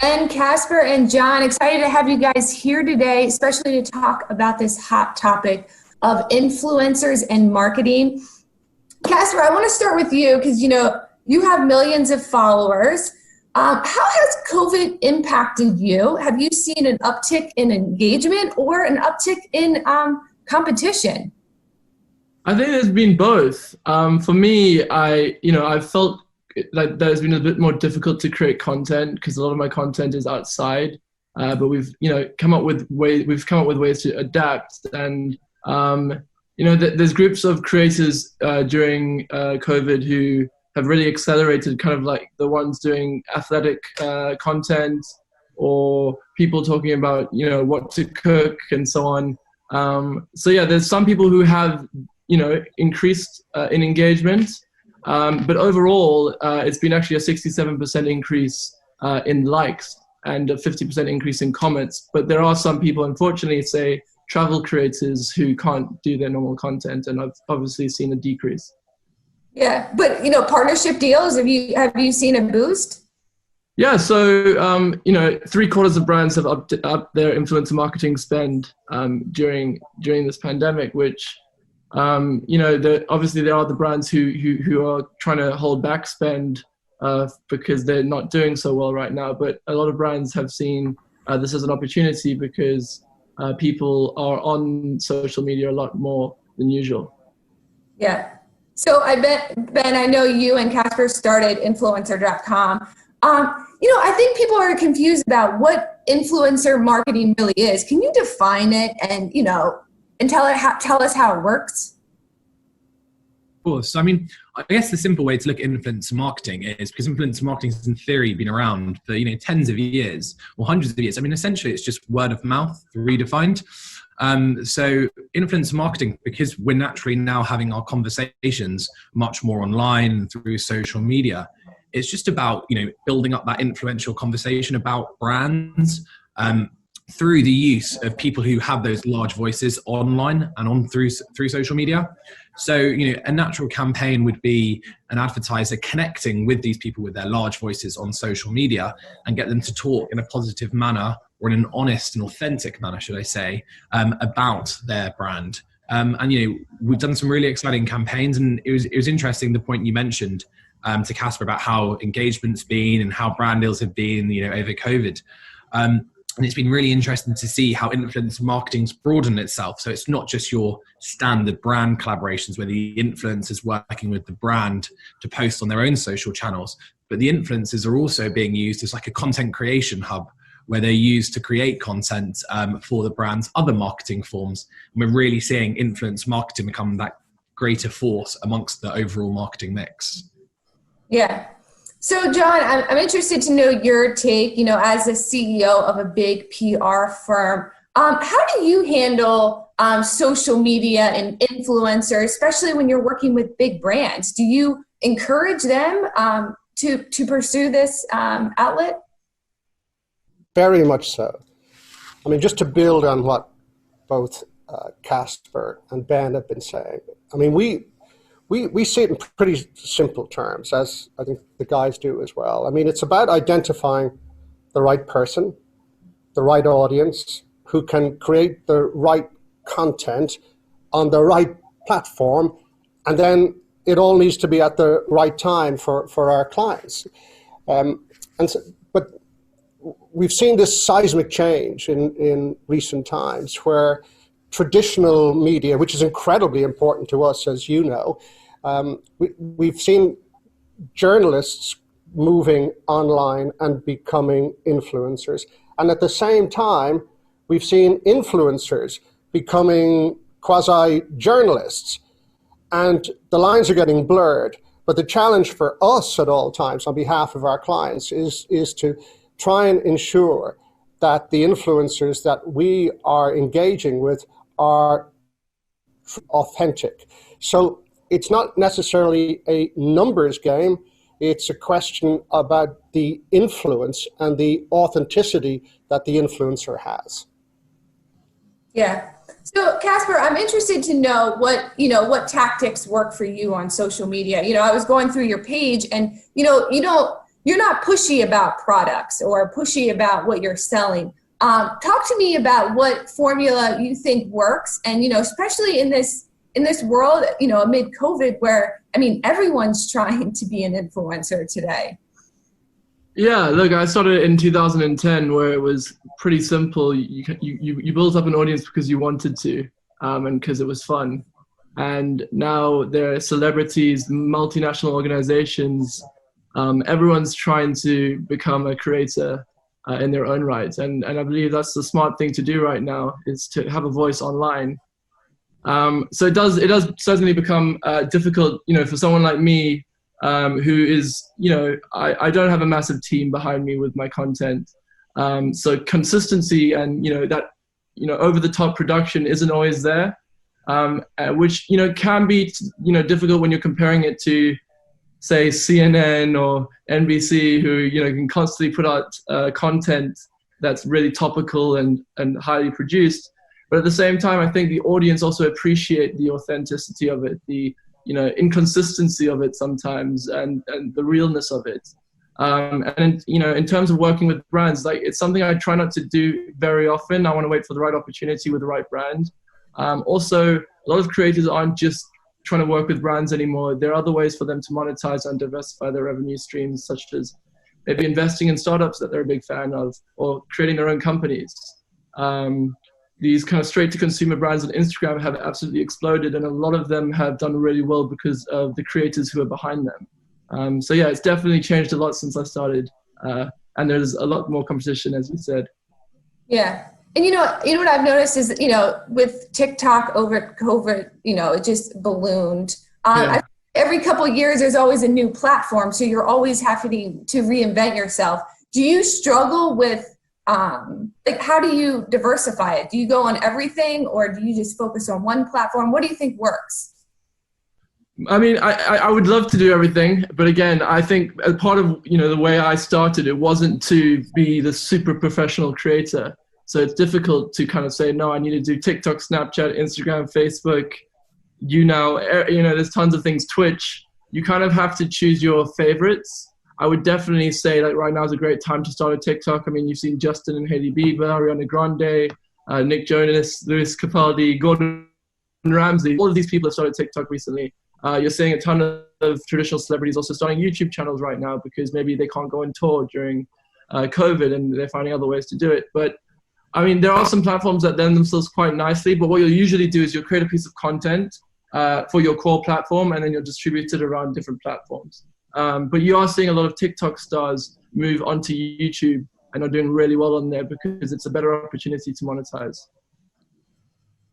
Ben, Caspar, and John, excited to have you guys here today, especially to talk about this hot topic of influencers and marketing. Caspar, I want to start with you because, you have millions of followers. How has COVID impacted you? Have you seen an uptick in engagement or an uptick in competition? I think there's been both. For me, I felt like there's been a bit more difficult to create content because a lot of my content is outside. But we've come up with ways to adapt, and there's groups of creators during COVID who have really accelerated, kind of like the ones doing athletic content, or people talking about what to cook and so on. There's some people who have increased in engagement, but overall it's been actually a 67% increase in likes and a 50% increase in comments. But there are some people, unfortunately, say travel creators, who can't do their normal content, and I've obviously seen a decrease. Yeah, but partnership deals, have you seen a boost? Yeah, so 3/4 of brands have upped their influencer marketing spend during this pandemic, which obviously there are the brands who are trying to hold back spend because they're not doing so well right now. But a lot of brands have seen this as an opportunity because people are on social media a lot more than usual. Yeah. So I bet, Ben, I know you and Caspar started influencer.com. I think people are confused about what influencer marketing really is. Can you define it and tell us how it works? Of course. I mean, I guess the simple way to look at influencer marketing is, because influencer marketing has in theory been around for tens of years or hundreds of years. I mean, essentially it's just word of mouth redefined. So influencer marketing, because we're naturally now having our conversations much more online through social media, it's just about building up that influential conversation about brands through the use of people who have those large voices online and through social media. So a natural campaign would be an advertiser connecting with these people with their large voices on social media and get them to talk in a positive manner, or in an honest and authentic manner, should I say, about their brand. And we've done some really exciting campaigns, and it was interesting the point you mentioned to Caspar about how engagement's been and how brand deals have been over COVID. And it's been really interesting to see how influencer marketing's broadened itself. So it's not just your standard brand collaborations where the influencer's working with the brand to post on their own social channels, but the influencers are also being used as like a content creation hub, where they're used to create content for the brand's other marketing forms. And we're really seeing influence marketing become that greater force amongst the overall marketing mix. Yeah. So, John, I'm interested to know your take, as a CEO of a big PR firm. How do you handle social media and influencers, especially when you're working with big brands? Do you encourage them to pursue this outlet? Very much so. I mean, just to build on what both Caspar and Ben have been saying, I mean, we see it in pretty simple terms, as I think the guys do as well. I mean, it's about identifying the right person, the right audience, who can create the right content on the right platform, and then it all needs to be at the right time for our clients. But we've seen this seismic change in recent times where traditional media, which is incredibly important to us, as you know, we've seen journalists moving online and becoming influencers. And at the same time, we've seen influencers becoming quasi-journalists. And the lines are getting blurred. But the challenge for us at all times on behalf of our clients is to try and ensure that the influencers that we are engaging with are authentic. So it's not necessarily a numbers game. It's a question about the influence and the authenticity that the influencer has. Yeah. So, Caspar, I'm interested to know what tactics work for you on social media. I was going through your page, and you don't you're not pushy about products or pushy about what you're selling. Talk to me about what formula you think works, and especially in this world, amid COVID, where everyone's trying to be an influencer today. Yeah, look, I started in 2010, where it was pretty simple. You built up an audience because you wanted to, and because it was fun. And now there are celebrities, multinational organizations. Everyone's trying to become a creator in their own right, and I believe that's the smart thing to do right now, is to have a voice online. So it does certainly become difficult, for someone like me, who is, I don't have a massive team behind me with my content. So consistency and that over the top production isn't always there, which can be difficult when you're comparing it to, say, CNN or NBC, who can constantly put out content that's really topical and highly produced. But at the same time, I think the audience also appreciate the authenticity of it, the inconsistency of it sometimes, and the realness of it. And in terms of working with brands, like, it's something I try not to do very often. I want to wait for the right opportunity with the right brand. Also, a lot of creators aren't just trying to work with brands anymore. There are other ways for them to monetize and diversify their revenue streams, such as maybe investing in startups that they're a big fan of, or creating their own companies. These kind of straight-to-consumer brands on Instagram have absolutely exploded, and a lot of them have done really well because of the creators who are behind them. So yeah, it's definitely changed a lot since I started, and there's a lot more competition, as you said. Yeah. And what I've noticed is, with TikTok over COVID, it just ballooned. Yeah. Every couple of years, there's always a new platform, so you're always having to reinvent yourself. Do you struggle with, how do you diversify it? Do you go on everything, or do you just focus on one platform? What do you think works? I would love to do everything, but again, I think as part of the way I started, it wasn't to be the super professional creator. So it's difficult to kind of say, no, I need to do TikTok, Snapchat, Instagram, Facebook. There's tons of things, Twitch. You kind of have to choose your favorites. I would definitely say, like, right now is a great time to start a TikTok. You've seen Justin and Hailey Bieber, Ariana Grande, Nick Jonas, Louis Capaldi, Gordon Ramsay. All of these people have started TikTok recently. You're seeing a ton of traditional celebrities also starting YouTube channels right now, because maybe they can't go on tour during COVID, and they're finding other ways to do it. But there are some platforms that lend themselves quite nicely, but what you'll usually do is you'll create a piece of content for your core platform, and then you'll distribute it around different platforms. But you are seeing a lot of TikTok stars move onto YouTube and are doing really well on there, because it's a better opportunity to monetize.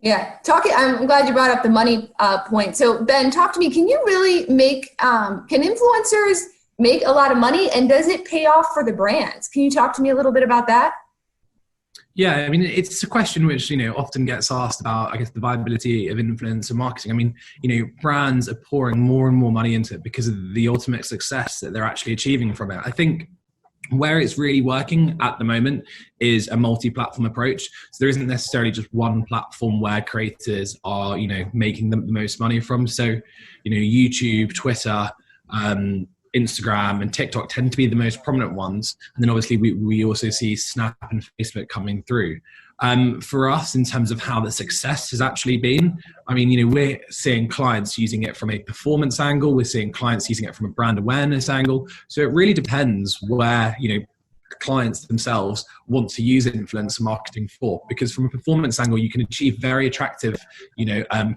Yeah, I'm glad you brought up the money point. So Ben, talk to me. Can you really can influencers make a lot of money, and does it pay off for the brands? Can you talk to me a little bit about that? Yeah, it's a question which, often gets asked about, I guess, the viability of influencer marketing. Brands are pouring more and more money into it because of the ultimate success that they're actually achieving from it. I think where it's really working at the moment is a multi-platform approach. So there isn't necessarily just one platform where creators are, making the most money from. So, YouTube, Twitter, Instagram and TikTok tend to be the most prominent ones. And then obviously we also see Snap and Facebook coming through. For us, in terms of how the success has actually been, we're seeing clients using it from a performance angle. We're seeing clients using it from a brand awareness angle. So it really depends where, clients themselves want to use influencer marketing for, because from a performance angle, you can achieve very attractive,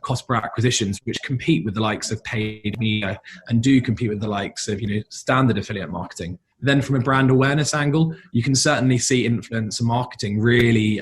cost per acquisitions, which compete with the likes of paid media and do compete with the likes of, standard affiliate marketing. Then from a brand awareness angle, you can certainly see influencer marketing really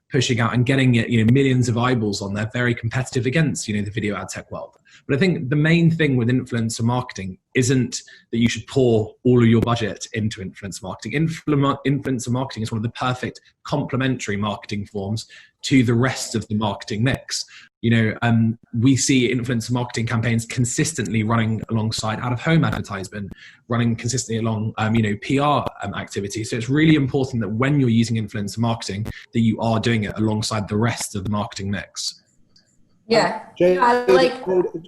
pushing out and getting it, millions of eyeballs on there, very competitive against, the video ad tech world. But I think the main thing with influencer marketing isn't that you should pour all of your budget into influencer marketing. Influencer marketing is one of the perfect complementary marketing forms to the rest of the marketing mix. We see influencer marketing campaigns consistently running alongside out-of-home advertisement, running consistently along, PR activity. So it's really important that when you're using influencer marketing, that you are doing it alongside the rest of the marketing mix. Yeah. Jade,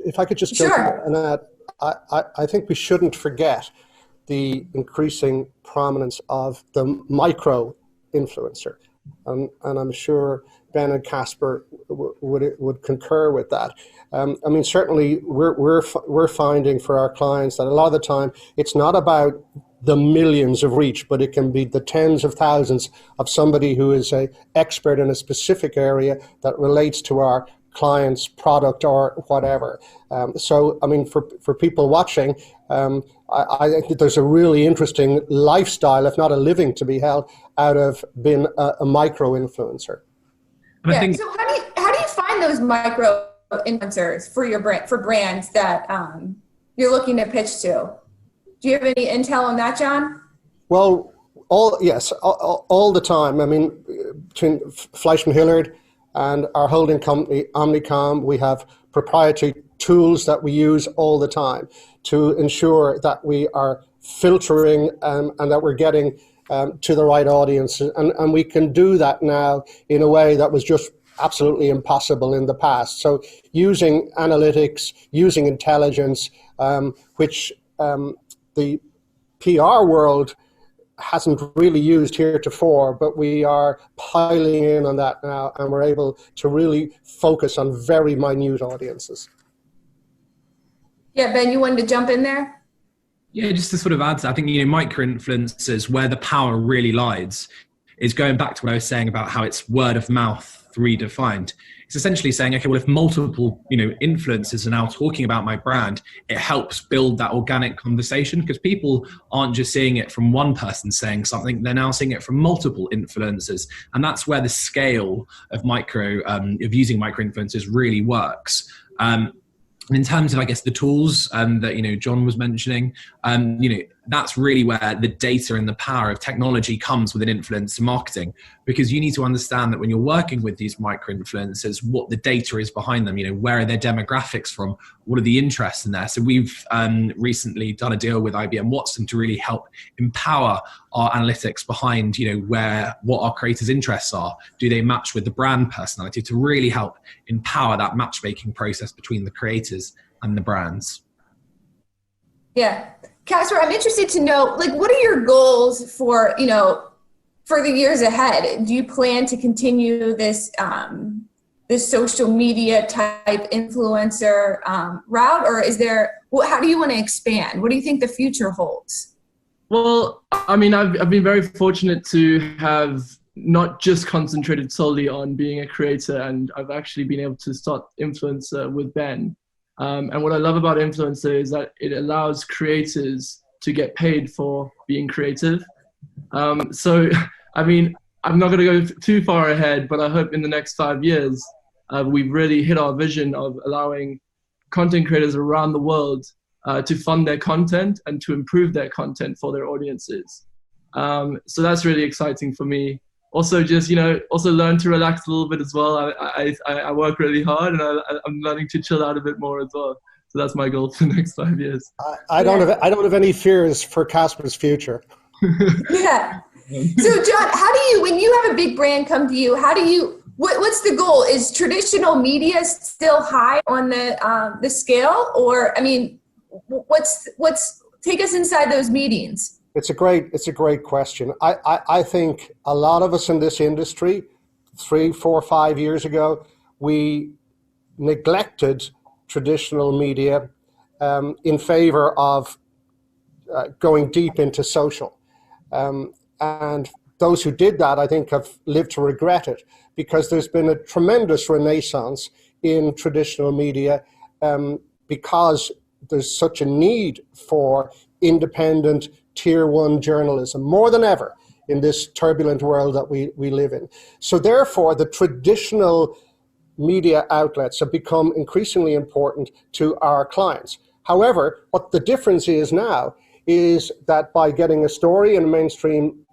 if I could just jump in and add, I think we shouldn't forget the increasing prominence of the micro influencer. And I'm sure Ben and Caspar would concur with that. I mean, certainly we're finding for our clients that a lot of the time it's not about the millions of reach, but it can be the tens of thousands of somebody who is an expert in a specific area that relates to our client's product or whatever. So, I mean, for people watching, I think that there's a really interesting lifestyle, if not a living, to be held out of being a micro influencer. And I think, so how do you find those micro influencers for your brand, for brands that you're looking to pitch to? Do you have any intel on that, John? Well, all the time. I mean, between Fleishman-Hillard and our holding company, Omnicom, we have proprietary tools that we use all the time to ensure that we are filtering and that we're getting to the right audience. And we can do that now in a way that was just absolutely impossible in the past. So using analytics, using intelligence, which the PR world hasn't really used heretofore, but we are piling in on that now, and we're able to really focus on very minute audiences. Yeah, Ben, you wanted to jump in there? Yeah, just to sort of add to that, I think, micro-influencers, where the power really lies, is going back to what I was saying about how it's word of mouth redefined. It's essentially saying, okay, well, if multiple, influencers are now talking about my brand, it helps build that organic conversation, because people aren't just seeing it from one person saying something, they're now seeing it from multiple influencers. And that's where the scale of using micro-influencers really works. In terms of, I guess, the tools that, John was mentioning, that's really where the data and the power of technology comes within influencer marketing, because you need to understand that when you're working with these micro-influencers, what the data is behind them, where are their demographics from, what are the interests in there. So we've recently done a deal with IBM Watson to really help empower our analytics behind, what our creators' interests are. Do they match with the brand personality, to really help empower that matchmaking process between the creators and the brands. Yeah. Caspar, I'm interested to know, what are your goals for, for the years ahead? Do you plan to continue this, this social media type influencer route, or how do you want to expand? What do you think the future holds? Well, I mean, I've been very fortunate to have not just concentrated solely on being a creator, and I've actually been able to start influencer with Ben. And what I love about influencer is that it allows creators to get paid for being creative. So, I mean, I'm not going to go too far ahead, but I hope in the next 5 years, we've really hit our vision of allowing content creators around the world to fund their content and to improve their content for their audiences. So that's really exciting for me. Also, just, also learn to relax a little bit as well. I work really hard, and I'm learning to chill out a bit more as well. So that's my goal for the next 5 years. I don't have any fears for Caspar's future. Yeah. So John, how do you, when you have a big brand come to you, what's the goal? Is traditional media still high on the scale, or, I mean, take us inside those meetings? It's a great question. I think a lot of us in this industry, 3, 4, 5 years ago, we neglected traditional media in favor of going deep into social. And those who did that, I think, have lived to regret it, because there's been a tremendous renaissance in traditional media because there's such a need for independent tier 1 journalism, more than ever in this turbulent world that we live in. So therefore, the traditional media outlets have become increasingly important to our clients. However, what the difference is now is that by getting a story in a mainstream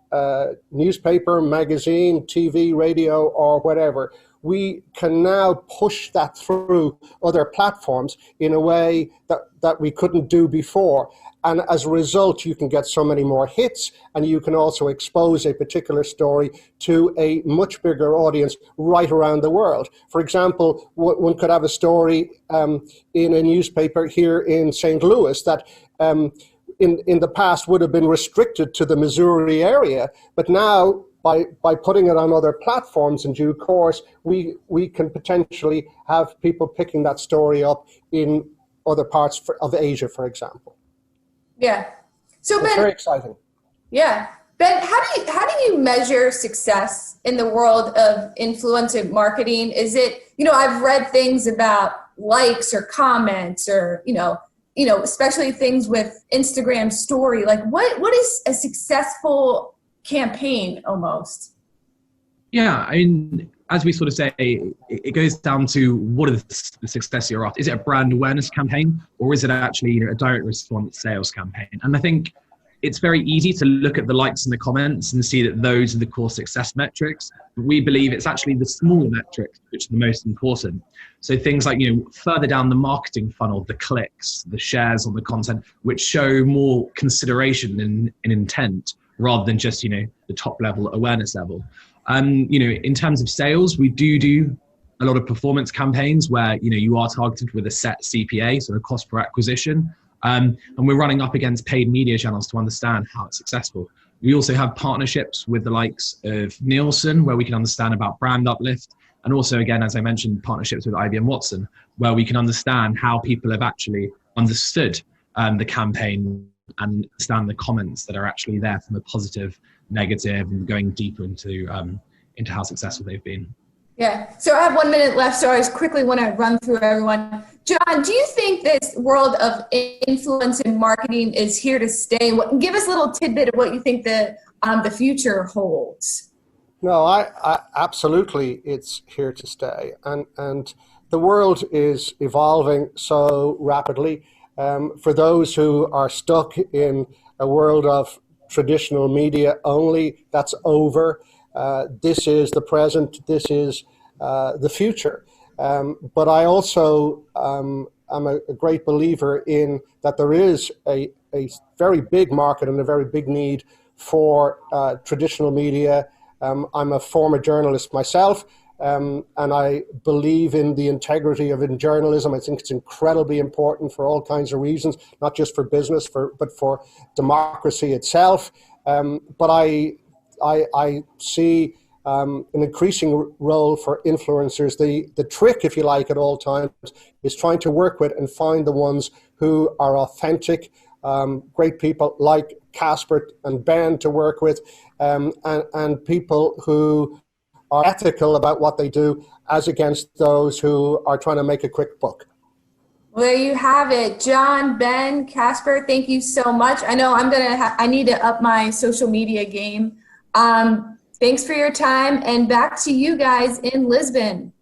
newspaper, magazine, TV, radio, or whatever, we can now push that through other platforms in a way that we couldn't do before. And as a result, you can get so many more hits, and you can also expose a particular story to a much bigger audience right around the world. For example, one could have a story in a newspaper here in St. Louis that in the past would have been restricted to the Missouri area, but now by putting it on other platforms in due course, we can potentially have people picking that story up in other parts of Asia, for example. Yeah. So it's Ben, very exciting. Yeah. Ben, how do you measure success in the world of influencer marketing? Is it, I've read things about likes or comments or, especially things with Instagram story. Like what is a successful campaign almost? Yeah, I mean, as we sort of say, it goes down to what is the success you're after. Is it a brand awareness campaign, or is it actually a direct response sales campaign? And I think it's very easy to look at the likes and the comments and see that those are the core success metrics. We believe it's actually the smaller metrics which are the most important. So things like, further down the marketing funnel, the clicks, the shares on the content, which show more consideration and intent rather than just, the top level awareness level. In terms of sales, we do a lot of performance campaigns where, you are targeted with a set CPA, so a cost per acquisition. And we're running up against paid media channels to understand how it's successful. We also have partnerships with the likes of Nielsen, where we can understand about brand uplift. And also, again, as I mentioned, partnerships with IBM Watson, where we can understand how people have actually understood the campaign and understand the comments that are actually there from a positive, negative, and going deeper into how successful they've been. Yeah. So I have 1 minute left, so I just quickly want to run through everyone. John, do you think this world of influence and marketing is here to stay? Give us a little tidbit of what you think the future holds. No, I absolutely, it's here to stay, and the world is evolving so rapidly. For those who are stuck in a world of traditional media only, that's over. This is the present, this is the future. But I also am a great believer in that there is a very big market and a very big need for traditional media. I'm a former journalist myself, and I believe in the integrity of journalism. I think it's incredibly important for all kinds of reasons, not just for business, but for democracy itself. But I see an increasing role for influencers. The trick, if you like, at all times is trying to work with and find the ones who are authentic, great people like Caspar and Ben to work with, and people who are ethical about what they do as against those who are trying to make a quick buck. Well, there you have it. John, Ben, Caspar, thank you so much. I know I need to up my social media game. Thanks for your time, and back to you guys in Lisbon.